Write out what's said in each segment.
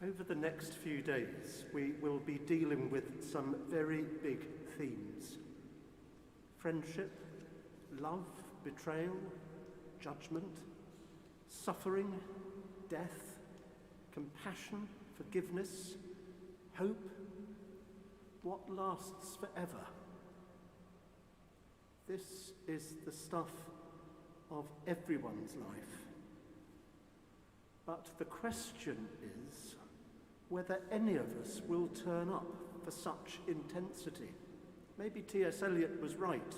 Over the next few days, we will be dealing with some very big themes. Friendship, love, betrayal, judgment, suffering, death, compassion, forgiveness, hope, what lasts forever. This is the stuff of everyone's life. But the question is whether any of us will turn up for such intensity. Maybe T.S. Eliot was right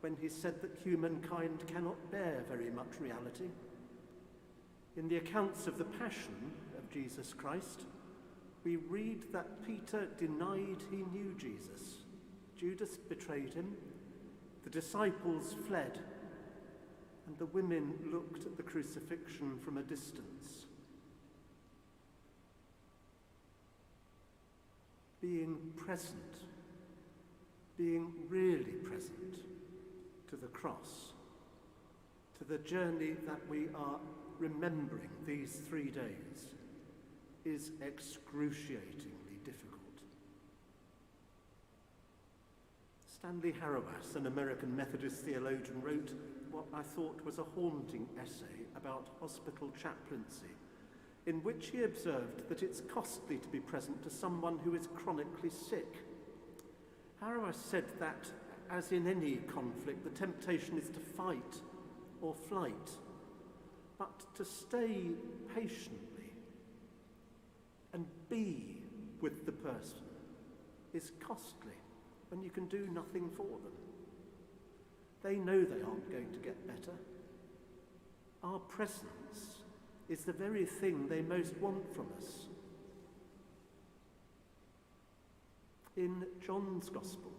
when he said that humankind cannot bear very much reality. In the accounts of the Passion of Jesus Christ, we read that Peter denied he knew Jesus. Judas betrayed him, the disciples fled, and the women looked at the crucifixion from a distance. Being present, being really present to the cross, to the journey that we are remembering these 3 days, is excruciatingly difficult. Stanley Hauerwas, an American Methodist theologian, wrote what I thought was a haunting essay about hospital chaplaincy, in which he observed that it's costly to be present to someone who is chronically sick. Hauerwas said that, as in any conflict, the temptation is to fight or flight, but to stay patiently and be with the person is costly when you can do nothing for them. They know they aren't going to get better. Our presence is the very thing they most want from us. In John's Gospel,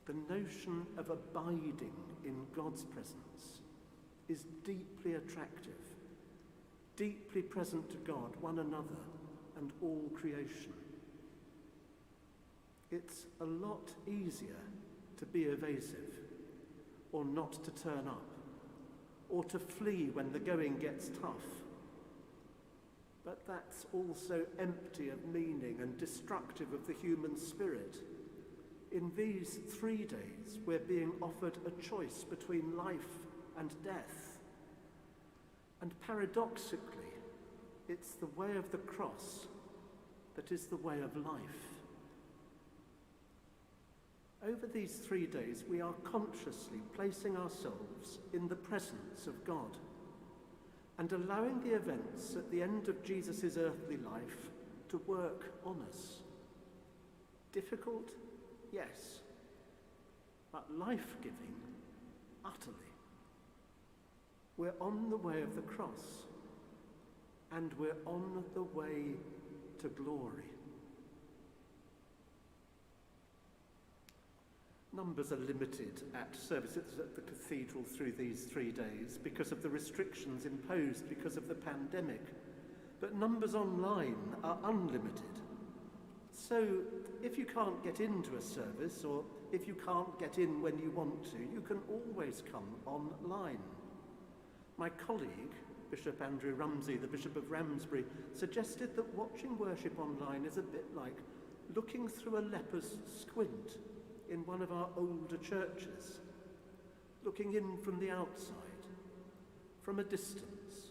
the notion of abiding in God's presence is deeply attractive, deeply present to God, one another, and all creation. It's a lot easier to be evasive, or not to turn up, or to flee when the going gets tough. But that's also empty of meaning and destructive of the human spirit. In these 3 days, we're being offered a choice between life and death. And paradoxically, it's the way of the cross that is the way of life. Over these 3 days, we are consciously placing ourselves in the presence of God and allowing the events at the end of Jesus' earthly life to work on us. Difficult? Yes. But life-giving? Utterly. We're on the way of the cross, and we're on the way to glory. Numbers are limited at services at the Cathedral through these 3 days because of the restrictions imposed because of the pandemic, but numbers online are unlimited. So if you can't get into a service, or if you can't get in when you want to, you can always come online. My colleague, Bishop Andrew Rumsey, the Bishop of Ramsbury, suggested that watching worship online is a bit like looking through a leper's squint in one of our older churches, looking in from the outside, from a distance,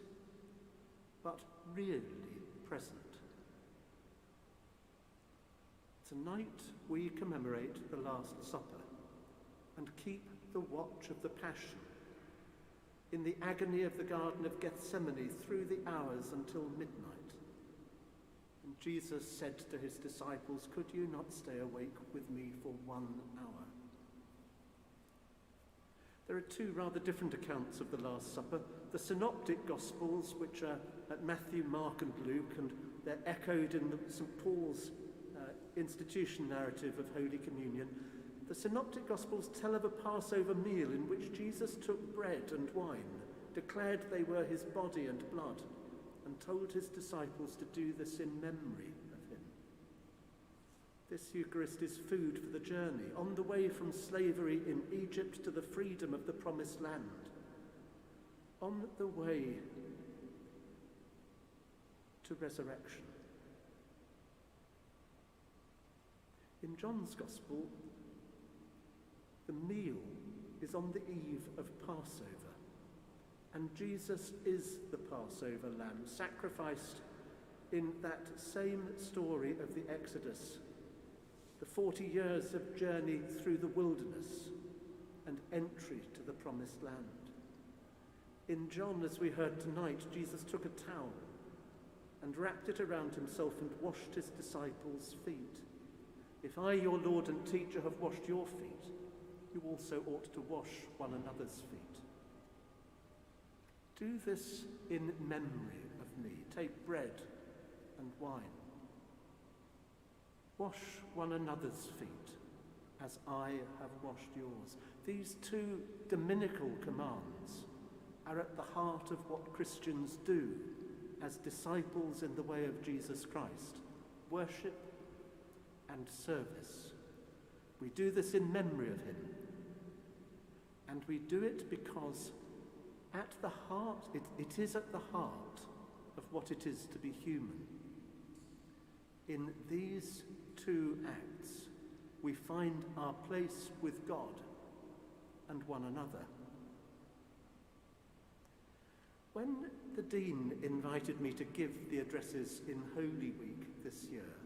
but really present. Tonight we commemorate the Last Supper and keep the watch of the Passion in the agony of the Garden of Gethsemane through the hours until midnight. And Jesus said to his disciples, "Could you not stay awake with me for 1 hour?" There are 2 rather different accounts of the Last Supper. The Synoptic Gospels, which are at Matthew, Mark and Luke, and they're echoed in the St. Paul's institution narrative of Holy Communion. The Synoptic Gospels tell of a Passover meal in which Jesus took bread and wine, declared they were his body and blood, and told his disciples to do this in memory of him. This Eucharist is food for the journey, on the way from slavery in Egypt to the freedom of the Promised Land, on the way to resurrection. In John's Gospel, the meal is on the eve of Passover, and Jesus is the Passover lamb, sacrificed in that same story of the Exodus, the 40 years of journey through the wilderness and entry to the promised land. In John, as we heard tonight, Jesus took a towel and wrapped it around himself and washed his disciples' feet. If I, your Lord and teacher, have washed your feet, you also ought to wash one another's feet. Do this in memory of me. Take bread and wine. Wash one another's feet as I have washed yours. These two dominical commands are at the heart of what Christians do as disciples in the way of Jesus Christ: worship and service. We do this in memory of him, and we do it because at the heart, it is at the heart of what it is to be human. In these two acts, we find our place with God and one another. When the Dean invited me to give the addresses in Holy Week this year,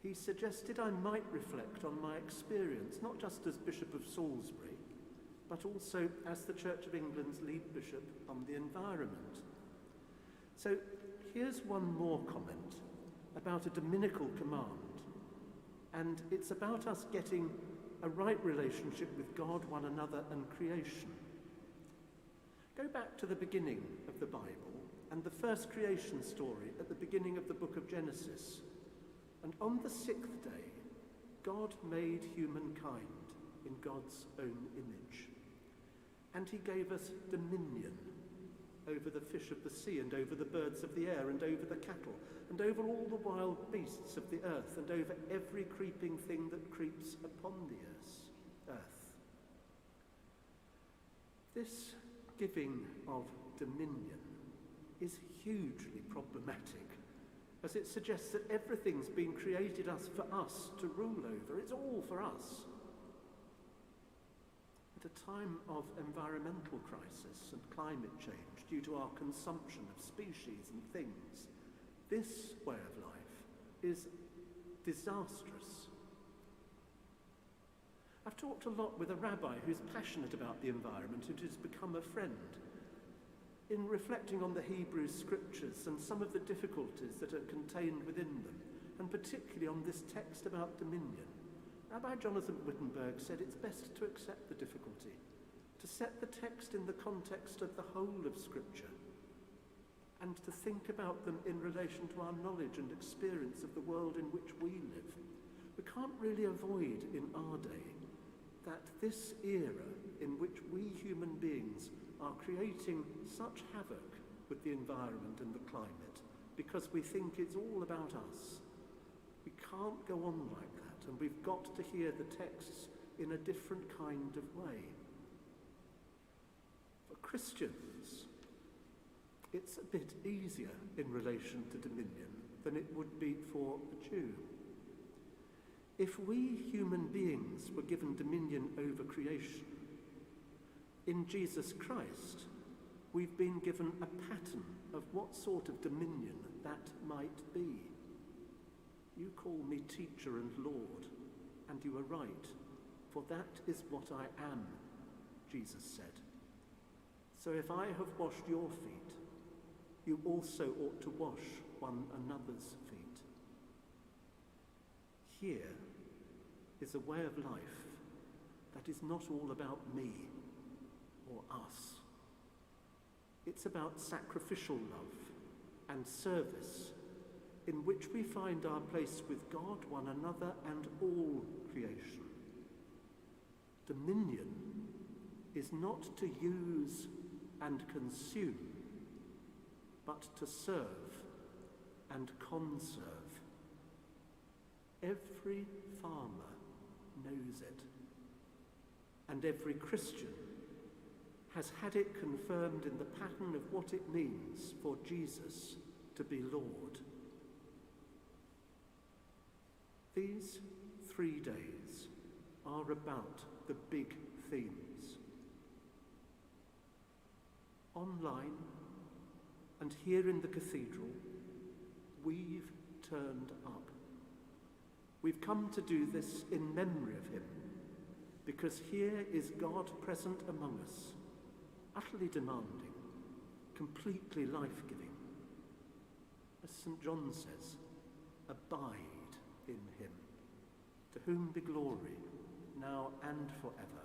he suggested I might reflect on my experience, not just as Bishop of Salisbury, but also as the Church of England's lead bishop on the environment. So here's one more comment about a dominical command, and it's about us getting a right relationship with God, one another, and creation. Go back to the beginning of the Bible and the first creation story at the beginning of the book of Genesis. And on the sixth day, God made humankind in God's own image. And he gave us dominion over the fish of the sea, and over the birds of the air, and over the cattle, and over all the wild beasts of the earth, and over every creeping thing that creeps upon the earth. This giving of dominion is hugely problematic, as it suggests that everything's been created for us to rule over. It's all for us. At a time of environmental crisis and climate change due to our consumption of species and things, this way of life is disastrous. I've talked a lot with a rabbi who's passionate about the environment and who's become a friend. In reflecting on the Hebrew scriptures and some of the difficulties that are contained within them, and particularly on this text about dominion, Rabbi Jonathan Wittenberg said it's best to accept the difficulty, to set the text in the context of the whole of Scripture, and to think about them in relation to our knowledge and experience of the world in which we live. We can't really avoid in our day that this era in which we human beings are creating such havoc with the environment and the climate because we think it's all about us. We can't go on like that, and we've got to hear the texts in a different kind of way. For Christians, it's a bit easier in relation to dominion than it would be for a Jew. If we human beings were given dominion over creation, in Jesus Christ, we've been given a pattern of what sort of dominion that might be. You call me teacher and Lord, and you are right, for that is what I am, Jesus said. So if I have washed your feet, you also ought to wash one another's feet. Here is a way of life that is not all about me or us. It's about sacrificial love and service, in which we find our place with God, one another, and all creation. Dominion is not to use and consume, but to serve and conserve. Every farmer knows it, and every Christian has had it confirmed in the pattern of what it means for Jesus to be Lord. These 3 days are about the big themes. Online and here in the Cathedral, we've turned up. We've come to do this in memory of him, because here is God present among us, utterly demanding, completely life-giving. As St. John says, abide in him, to whom be glory, now and forever.